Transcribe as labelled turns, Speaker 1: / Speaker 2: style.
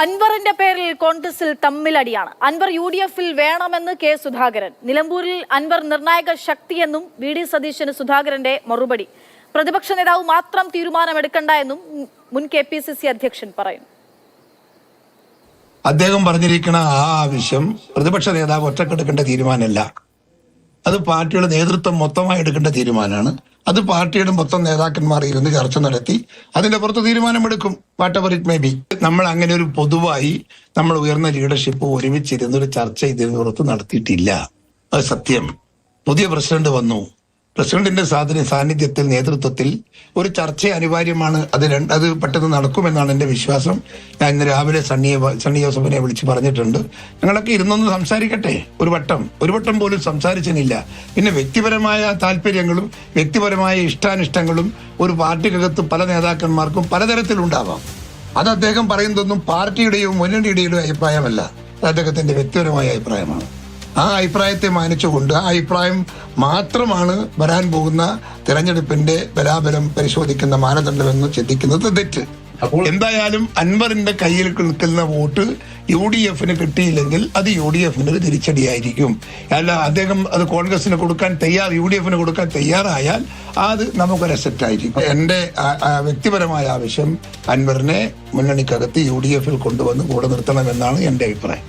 Speaker 1: അൻവറിന്റെ പേരിൽ കോൺഗ്രസിൽ തമ്മിലടിയാണ്. അൻവർ UDF-ൽ വേണമെന്ന് കെ സുധാകരൻ. നിലമ്പൂരിൽ അൻവർ നിർണായക ശക്തിയെന്നും വി ഡി സതീശന് സുധാകരന്റെ മറുപടി. പ്രതിപക്ഷ നേതാവ് മാത്രം തീരുമാനമെടുക്കണ്ട എന്നും മുൻ KPCC അധ്യക്ഷൻ പറയുന്നു.
Speaker 2: അദ്ദേഹം പറഞ്ഞിരിക്കുന്ന ആ ആവശ്യം പ്രതിപക്ഷ നേതാവ് ഒറ്റക്കെടുക്കേണ്ട തീരുമാനമല്ല. അത് പാർട്ടിയുടെ നേതൃത്വം മൊത്തമായി എടുക്കേണ്ട തീരുമാനമാണ്. അത് പാർട്ടിയുടെ മൊത്തം നേതാക്കന്മാർ ഇരുന്ന് ചർച്ച നടത്തി അതിന്റെ പുറത്ത് തീരുമാനമെടുക്കും. What ever it may be. നമ്മൾ അങ്ങനെ ഒരു പൊതുവായി നമ്മൾ ഉയർന്ന ലീഡർഷിപ്പ് ഒരുമിച്ചിരുന്ന് ഒരു ചർച്ച ഇതിന് പുറത്ത് നടത്തിയിട്ടില്ല. അത് സത്യം. പുതിയ പ്രസിഡന്റ് വന്നു. പ്രസിഡന്റിന്റെ സാന്നിധ്യത്തിൽ നേതൃത്വത്തിൽ ഒരു ചർച്ച അനിവാര്യമാണ്. അത് പെട്ടെന്ന് നടക്കുമെന്നാണ് എന്റെ വിശ്വാസം. ഞാൻ ഇന്ന് രാവിലെ സണ്ണി ജോസഫിനെ വിളിച്ച് പറഞ്ഞിട്ടുണ്ട്. ഞങ്ങളൊക്കെ ഇരുന്നൊന്ന് സംസാരിക്കട്ടെ. ഒരു വട്ടം പോലും സംസാരിച്ചില്ല. പിന്നെ വ്യക്തിപരമായ താല്പര്യങ്ങളും വ്യക്തിപരമായ ഇഷ്ടാനിഷ്ടങ്ങളും ഒരു പാർട്ടിക്കകത്ത് പല നേതാക്കന്മാർക്കും പലതരത്തിലുണ്ടാവാം. അത് അദ്ദേഹം പറയുന്നതൊന്നും പാർട്ടിയുടെയോ മുന്നണിയുടെയോ അഭിപ്രായമല്ല. അത് അദ്ദേഹത്തിന്റെ വ്യക്തിപരമായ അഭിപ്രായമാണ്. ആ അഭിപ്രായത്തെ മാനിച്ചുകൊണ്ട് ആ അഭിപ്രായം മാത്രമാണ് വരാൻ പോകുന്ന തെരഞ്ഞെടുപ്പിന്റെ ബലാബലം പരിശോധിക്കുന്ന മാനദണ്ഡമെന്ന് ചിന്തിക്കുന്നത് തെറ്റ്. എന്തായാലും അൻവറിന്റെ കയ്യിൽ നിൽക്കുന്ന വോട്ട് UDF-ന് കിട്ടിയില്ലെങ്കിൽ അത് UDF-ന് ഒരു തിരിച്ചടിയായിരിക്കും. അല്ല, അദ്ദേഹം അത് കോൺഗ്രസിന് കൊടുക്കാൻ UDF-ന് കൊടുക്കാൻ തയ്യാറായാൽ അത് നമുക്കൊരു അസെറ്റ് ആയിരിക്കും. എന്റെ വ്യക്തിപരമായ ആവശ്യം അൻവറിനെ മുന്നണിക്കകത്ത് UDF-ൽ കൊണ്ടുവന്ന് കൂടെ നിർത്തണമെന്നാണ് എന്റെ അഭിപ്രായം.